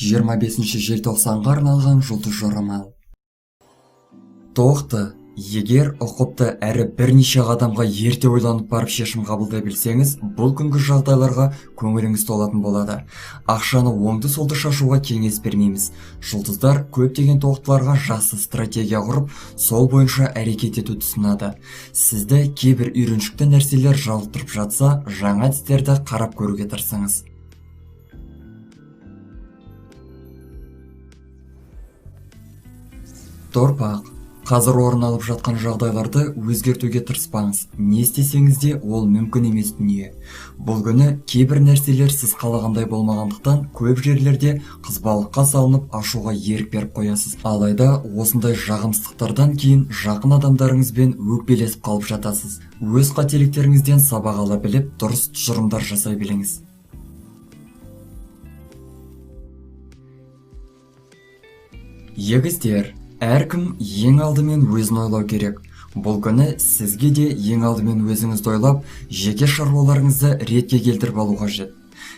25 желтоқсанға арналған жұлдыз жорамал. Тоқты, егер ұқыпты әрі бірнеше қадамға ерте ойланып барып шешім қабылдай білсеңіз, бұл күнгі жағдайларға көңіліңіз толатын болады. Ақшаны оңды-солды шашуға кеңес бермейміз. Жұлдыздар көптеген тоқтыларға жақсы стратегия құрып, сол бойынша әрекет етуді ұсынады. Сізді кейбір үйреншікті нәрселер жалықтырып жатса, жаңа әдістерді қарап көруге тырысыңыз. Торпақ. Қазір орын алып жатқан жағдайларды өзгертуге тырыспаңыз. Не істесеңіз де ол мүмкін емес дүние. Бұл күні кейбір нәрселер сіз қалағандай болмағандықтан көп жерлерде қызбалыққа салынып ашуға ерік беріп қоясыз. Алайда осындай жағымсыздықтардан кейін жақын адамдарыңызбен өкпелесіп қалып жатасыз. Өз қателіктеріңізден сабақ ала біліп, дұрыс тұжырымдар жасай біліңіз. Егіздер. Әркім ең алдымен өзін ойлау керек. Бұл күні сізге де ең алдымен өзіңізді ойлап, жеке шаруаларыңызды ретке келтіріп алу қажет.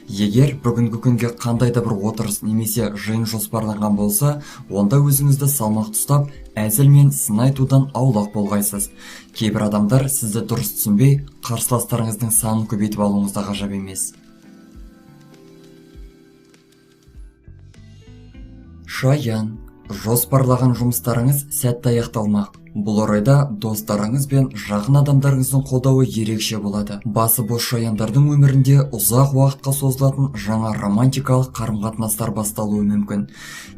Егер бүгінгі күнге қандай да бір отырыс немесе жиын жоспарланған болса, онда өзіңізді салмақ ұстап, әзіл мен сын айтудан аулақ болғайсыз. Кейбір адамдар сізді дұрыс түсінбей, қарсыластарыңыздың санын көбейтіп алуыңыз да ғажап емес. Шаян. Жоспарлаған жұмыстарыңыз сәтті аяқталмақ. Бұл орайда достарыңыз бен жақын адамдарыңыздың қолдауы ерекше болады. Басы бос шаяндардың өмірінде ұзақ уақытқа созылатын жаңа романтикалық қарым-қатынастар басталуы мүмкін.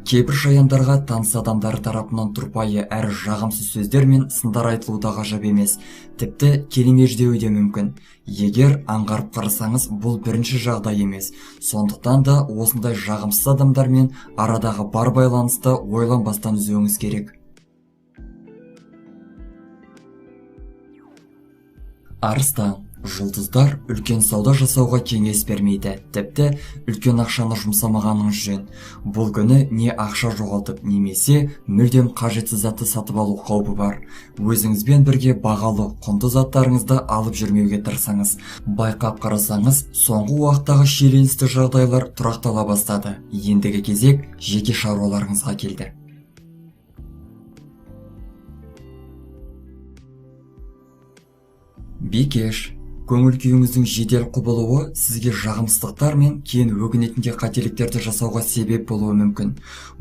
Кейбір шаяндарға таныс адамдары тарапынан тұрпайы әрі жағымсыз сөздер мен сындар айтылуы да ғажап емес. Тіпті келемеждеуі де мүмкін. Егер аңғарып қарасаңыз, бұл бірінші жағдай емес. Сондықтан да осындай жағымсыз адамдармен арадағы бар байланысты ойланбастан үзуіңіз керек. Арыстан. Жұлдыздар үлкен сауда жасауға кеңес бермейді. Тіпті үлкен ақшаны жұмсамағаныңыз жөн. Бұл күні не ақша жоғалтып, немесе мүлдем қажетсіз затты сатып алу қаупі бар. Өзіңізбен бірге бағалы, құнды заттарыңызды алып жүрмеуге тырысаңыз. Байқап қарасаңыз, соңғы уақыттағы шиеленісті жағдайлар тұрақтала бастады. Ендігі кезек жеке шаруаларыңызға келді. Бикеш. Көңіл күйіңіздің жедел құбылуы сізге жағымсыздықтар мен кейін өкінетінде қателіктерді жасауға себеп болуы мүмкін.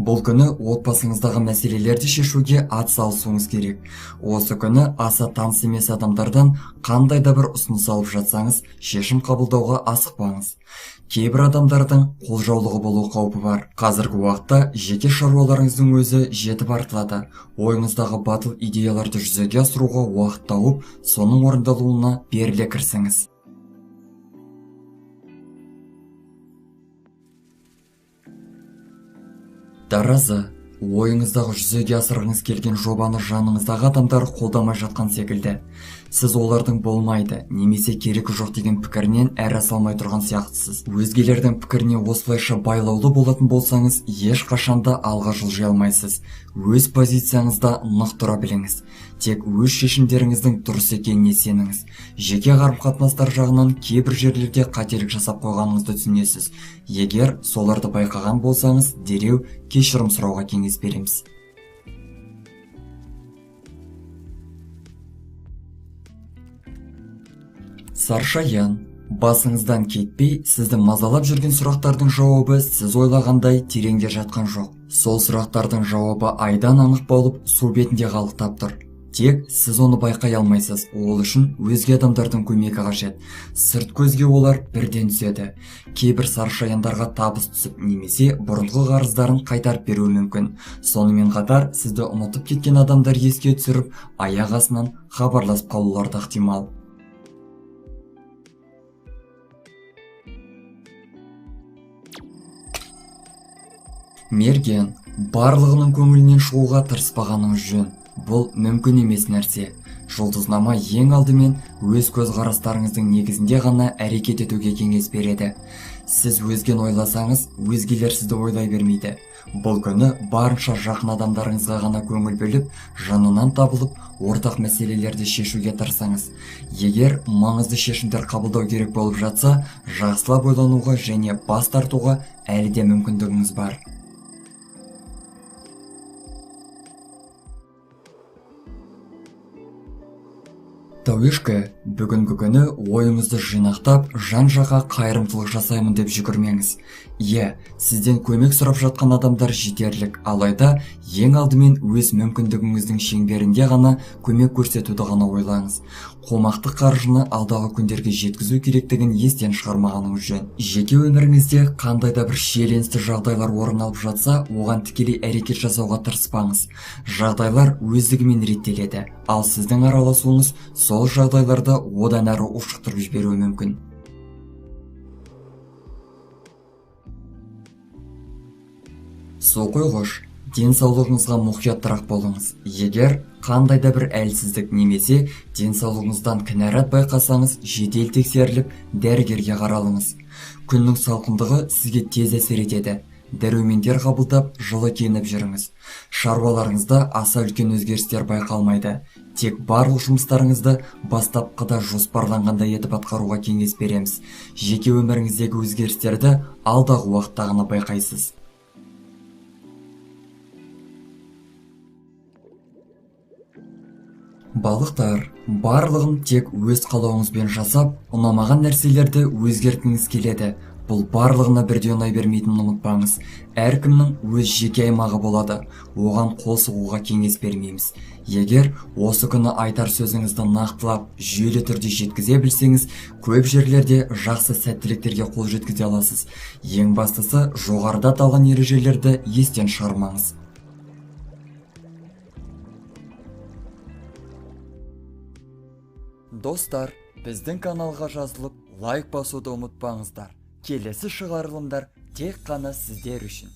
Бұл күні отбасыңыздағы мәселелерді шешуге атсалысуыңыз керек. Осы күні аса таныс емес адамдардан қандай да бір ұсыныс алып жатсаңыз, шешім қабылдауға асықпаңыз. Кейбір адамдардың қолжаулығы болу қаупі бар. Қазіргі уақытта жеке шаруаларыңыздың өзі жетіп артылады. Ойыңыздағы батыл идеяларды жүзеге асыруға уақыт тауып, соның орындалуына беріле кірісіңіз. Таразы. Ойыңыздағы жүзеге асырғыңыз келген жобаны жаныңыздағы адамдар қолдамай жатқан секілді. Сіз олардың болмайды, немесе керегі жоқ деген пікірінен әрі салмай тұрған сияқтысыз. Өзгелердің пікіріне осылайша байлаулы болатын болсаңыз, ешқашанда алға жылжи алмайсыз. Өз позицияңызда нық тұра біліңіз. Тек өз шешімдеріңіздің дұрыс екеніне сеніңіз. Жеке қарым-қатынастар жағынан кейбір жерлерде қателік жасап қойғаныңызды түсінесіз. Егер соларды байқаған болсаңыз, дереу кешірім сұрауға кеңес береміз. Саршаян. Басыңыздан кетпей, сізді мазалап жүрген сұрақтардың жауабы сіз ойлағандай тереңде жатқан жоқ. Сол сұрақтардың жауабы айдан анық болып, су бетінде қалықтап тұр. Тек сіз оны байқай алмайсыз. Ол үшін өзге адамдардың көмегі қажет. Сырт көзге олар бірден түседі. Кейбір саршаяндарға табыс түсіп, немесе бұрынғы қарыздарын қайтарып беруі мүмкін. Сонымен қатар сізді ұмытып кеткен адамдар еске түсіріп, аяқ астынан хабарласып қалулары да ықтимал. Мерген. Барлығының көңілінен шығуға тырыспағаныңыз жөн. Бұл мүмкін емес нәрсе. Жұлдызнама ең алдымен өз көзқарастарыңыздың негізінде ғана әрекет етуге кеңес береді. Сіз өзгені ойласаңыз, өзгелер сізді ойлай бермейді. Бұл күні барынша жақын адамдарыңызға ғана көңіл бөліп, жанынан табылып, ортақ мәселелерді шешуге тырысыңыз. Егер маңызды шешімдер қабылдау керек болып жатса, жақсылап ойлануға және бас тартуға әлі де мүмкіндігіңіз бар. Тәуешкі, бүгінгі күні ойыңызды жинақтап, жан-жаққа қайырымдылық жасаймын деп жүгірмеңіз. Сізден көмек сұрап жатқан адамдар жетерлік, алайда ең алдымен өз мүмкіндігіңіздің шеңберінде ғана көмек көрсетуді ғана ойлаңыз. Қомақты қаржыны алдағы күндерге жеткізу керектігін естен шығармағаныңыз жөн. Жеке өміріңізде қандай да бір шиеленісті жағдайлар орын алып жатса, оған тікелей әрекет жасауға тырыспаңыз. Жағдайлар өздігімен реттеледі, ал сіздің араласуыңыз сол жағдайларда одан әрі ушықтырып жіберуі мүмкін. Су қойғыш, денсаулығыңызға мұқияттырақ болыңыз. Егер қандай да бір әлсіздік немесе денсаулығыңыздан кінәрат байқасаңыз, жедел тексеріліп, дәрігерге қаралыңыз. Күннің салқындығы сізге тез әсер етеді. Дәрумендер қабылдап, жылы киініп жүріңіз. Шаруаларыңызда аса үлкен өзгерістер байқалмайды. Тек барлық жұмыстарыңызды бастапқыда жоспарланғандай етіп атқаруға кеңес береміз. Жеке өміріңіздегі өзгерістерді алдағы уақытта ғана байқайсыз. Балықтар, барлығын тек өз қалауыңызбен жасап, ұнамаған нәрселерді өзгерткіңіз келеді. Бұл барлығына бірдей ұнай бермейтінін ұмытпаңыз. Әркімнің өз жеке аймағы болады. Оған қол сұғуға кеңес бермейміз. Егер осы күні айтар сөзіңізді нақтылап, жүйелі түрде жеткізе білсеңіз, көп жерлерде жақсы сәттіліктерге қол жеткізе аласыз. Ең бастысы, жоғарыда аталған ережелерді естен шығармаңыз. Достар, біздің каналға жазылып, лайк басуды ұмытпаңыздар. Келесі шығарылымдар тек қана сіздер үшін.